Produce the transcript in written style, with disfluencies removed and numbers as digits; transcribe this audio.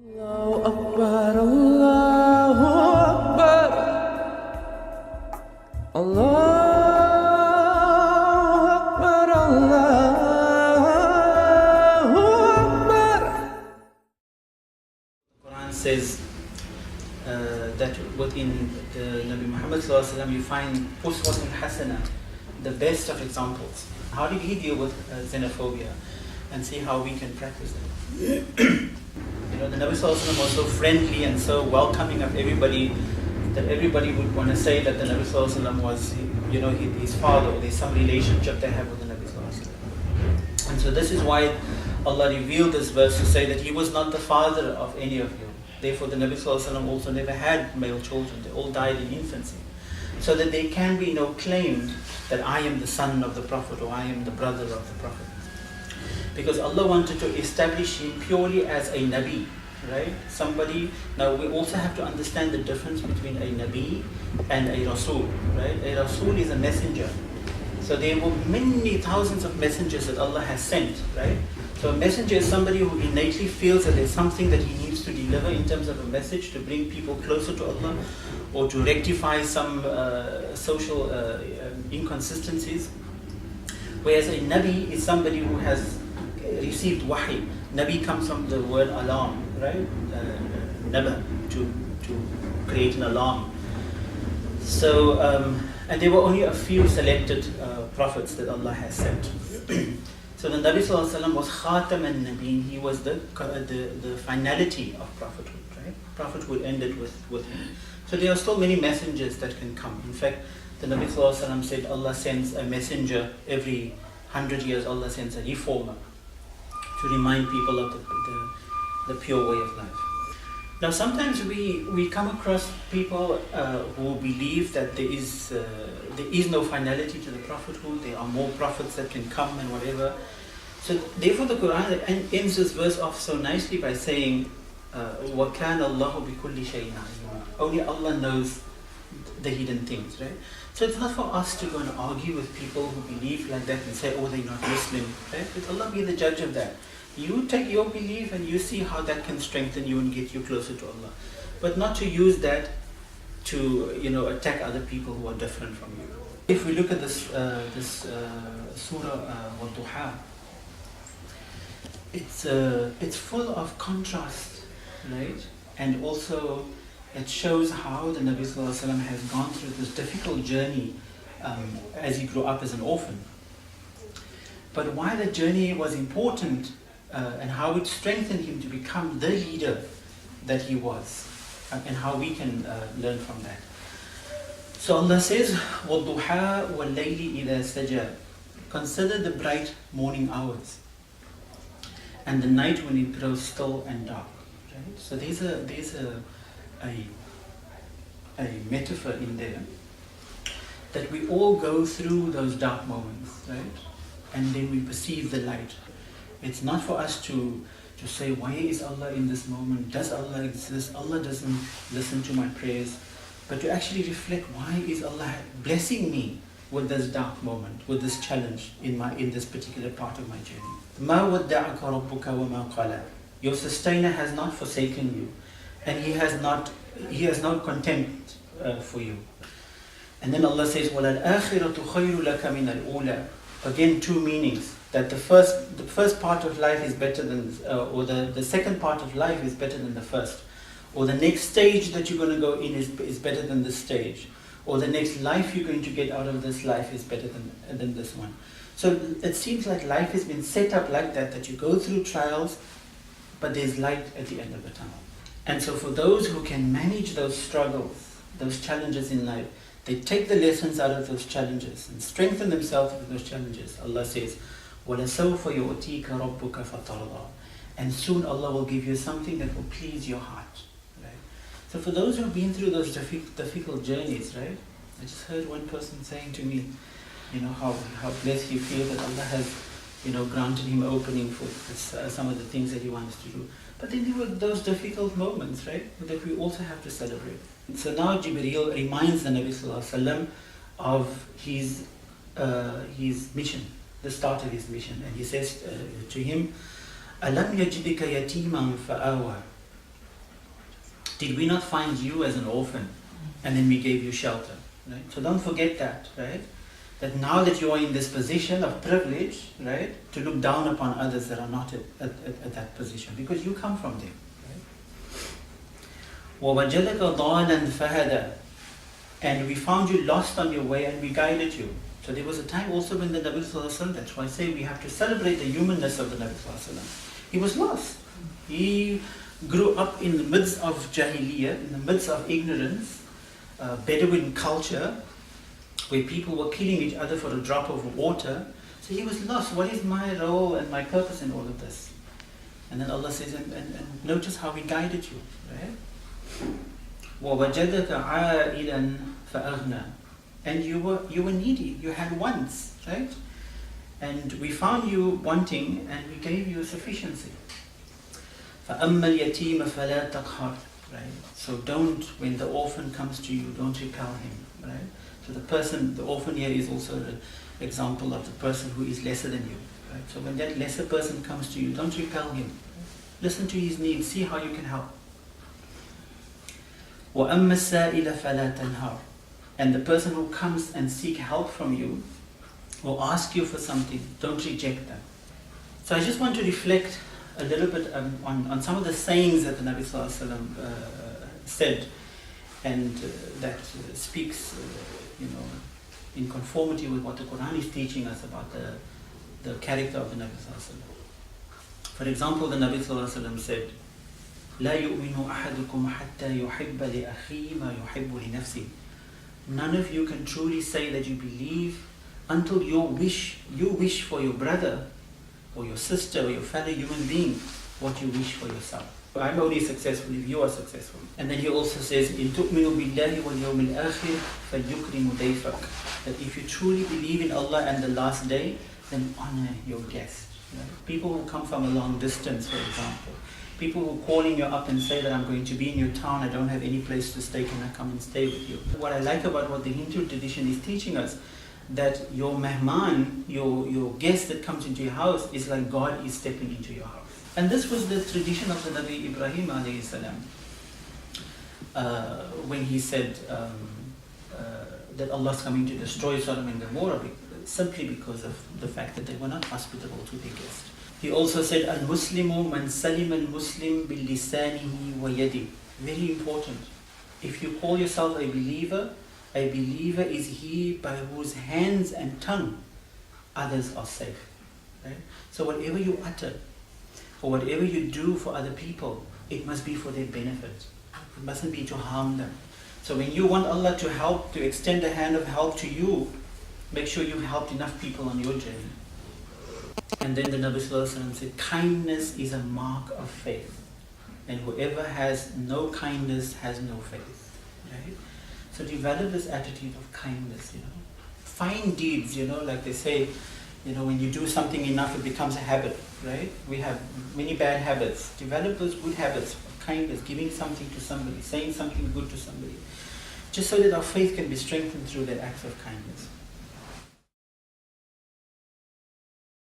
الله أكبر الله أكبر الله أكبر الله أكبر. Quran says that within the Nabi Muhammad ﷺ you find Uswatun Hasana, the best of examples. How did he deal with xenophobia? And see how we can practice it. You know, the Nabi ﷺ was so friendly and so welcoming of everybody that everybody would want to say that the Nabi ﷺ was, you know, his father, or there's some relationship they have with the Nabi ﷺ. And so this is why Allah revealed this verse to say that he was not the father of any of you. Therefore the Nabi ﷺ also never had male children. They all died in infancy. So that there can be no claim that I am the son of the Prophet or I am the brother of the Prophet. Because Allah wanted to establish him purely as a Nabi, right? Somebody. Now we also have to understand the difference between a Nabi and a Rasul, right? A Rasul is a messenger. So there were many thousands of messengers that Allah has sent, right? So a messenger is somebody who innately feels that there's something that he needs to deliver in terms of a message to bring people closer to Allah or to rectify some social inconsistencies. Whereas a Nabi is somebody who has received wahi. Nabi comes from the word alarm, right? Naba, to create an alarm. So, and there were only a few selected prophets that Allah has sent. So the Nabi ﷺ was Khatam al-Nabiyyin. He was the finality of prophethood, right? Prophethood ended with him. So there are still many messengers that can come. In fact, the Nabi ﷺ said Allah sends a messenger every 100 years. Allah sends a reformer to remind people of the pure way of life. Now sometimes we come across people who believe that there is no finality to the prophethood. There are more prophets that can come and whatever. So therefore the Quran ends this verse off so nicely by saying, وَكَانَ اللَّهُ بِكُلِّ شَيْءٍ عَلِيمًا. Only Allah knows the hidden things, right? So it's not for us to go and argue with people who believe like that and say, oh, they're not Muslim, right? Let Allah be the judge of that. You take your belief and you see how that can strengthen you and get you closer to Allah. But not to use that to, attack other people who are different from you. If we look at this surah Wad-Duha, it's full of contrast, right? And also it shows how the Nabi Sallallahu Alaihi Wasallam has gone through this difficult journey as he grew up as an orphan. But why the journey was important and how it strengthened him to become the leader that he was, and how we can learn from that. So Allah says, وَالضُّحَى وَاللَّيْلِ إِذَا سَجَى. Consider the bright morning hours and the night when it grows still and dark. Right? So there's a metaphor in there that we all go through those dark moments, right? And then we perceive the light. It's not for us to say, why is Allah in this moment? Does Allah exist? Allah doesn't listen to my prayers. But to actually reflect, why is Allah blessing me with this dark moment, with this challenge in this particular part of my journey? مَا وَدَّعَكَ رَبُّكَ وَمَا قَلَى. Your sustainer has not forsaken you, and He has no contempt for you. And then Allah says, وَلَلْآخِرَةُ خَيْرُ لَكَ مِنَ الْأُولَى. Again, two meanings. That the first part of life is better than, or the second part of life is better than the first. Or the next stage that you're going to go in is better than this stage. Or the next life you're going to get out of this life is better than this one. So it seems like life has been set up like that you go through trials, but there's light at the end of the tunnel. And so for those who can manage those struggles, those challenges in life, they take the lessons out of those challenges and strengthen themselves with those challenges. Allah says, وَلَسَوْفَ يُؤْتِيكَ رَبُّكَ فَتَرْضَى. And soon Allah will give you something that will please your heart. Right? So for those who have been through those difficult journeys, right? I just heard one person saying to me, how blessed he feels that Allah has, granted him opening for some of the things that he wants to do. But then there were those difficult moments, right? That we also have to celebrate. So now Jibreel reminds the Nabi Sallallahu Alaihi Wasallam of his mission, the start of his mission. And he says to him, أَلَمْ يَجِدِكَ يَتِيمًا فَآوَى. Did we not find you as an orphan and then we gave you shelter? Right? So don't forget that, right? That now that you are in this position of privilege, right, to look down upon others that are not at that position, because you come from there. وَوَجَدَكَ ضَالًا فَهَدَى, and we found you lost on your way and we guided you. So there was a time also when the Nabi Sallallahu Alaihi Wasallam, that's why I say we have to celebrate the humanness of the Nabi Sallallahu Alaihi Wasallam. He was lost. He grew up in the midst of Jahiliyyah, in the midst of ignorance, Bedouin culture, where people were killing each other for a drop of water. So he was lost. What is my role and my purpose in all of this? And then Allah says, and notice how He guided you, right? وَوَجَدَكَ عَائِلًا فَأَغْنَى, and you were needy, you had wants, right? And we found you wanting and we gave you sufficiency. فَأَمَّا الْيَتِيمَ فَلَا تَقْهَرْ, right? So don't, when the orphan comes to you, don't repel him, right? So the orphan here is also an example of the person who is lesser than you, right? So when that lesser person comes to you, don't repel him. Listen to his needs, see how you can help. وَأَمَّا السَّائِلَ فَلَا تَنْهَرْ, and the person who comes and seek help from you or ask you for something, don't reject them. So I just want to reflect a little bit on some of the sayings that the Nabi Sallallahu Alaihi Wasallam said, and that speaks, in conformity with what the Quran is teaching us about the character of the Nabi Sallallahu Alaihi Wasallam. For example, the Nabi Sallallahu Alaihi Wasallam said, لا يؤمن أحدكم حتى يحب لأخيه ما يحب لنفسه. None of you can truly say that you believe until you wish for your brother or your sister or your fellow human being what you wish for yourself. I'm only successful if you are successful. And then he also says, إن تؤمنوا بالله واليوم الآخر فليكرم ضيفك, that if you truly believe in Allah and the last day, then honor your guest. People who come from a long distance, for example, people who are calling you up and say that I'm going to be in your town, I don't have any place to stay, can I come and stay with you? What I like about what the Hindu tradition is teaching us, that your mehman, your guest that comes into your house, is like God is stepping into your house. And this was the tradition of the Nabi Ibrahim alayhi salam, when he said that Allah is coming to destroy Sodom and Gomorrah simply because of the fact that they were not hospitable to their guests. He also said, Al-Muslimu man salim al-Muslim bil-lisanihi wa yadi. Very important. If you call yourself a believer is he by whose hands and tongue others are safe. Right? So whatever you utter, or whatever you do for other people, it must be for their benefit. It mustn't be to harm them. So when you want Allah to help, to extend a hand of help to you, make sure you've helped enough people on your journey. And then the Nabi Sallallahu Alaihi Wasallam said, kindness is a mark of faith. And whoever has no kindness has no faith. Right? So develop this attitude of kindness, Fine deeds, like they say, when you do something enough, it becomes a habit, right? We have many bad habits. Develop those good habits of kindness, giving something to somebody, saying something good to somebody, just so that our faith can be strengthened through that act of kindness.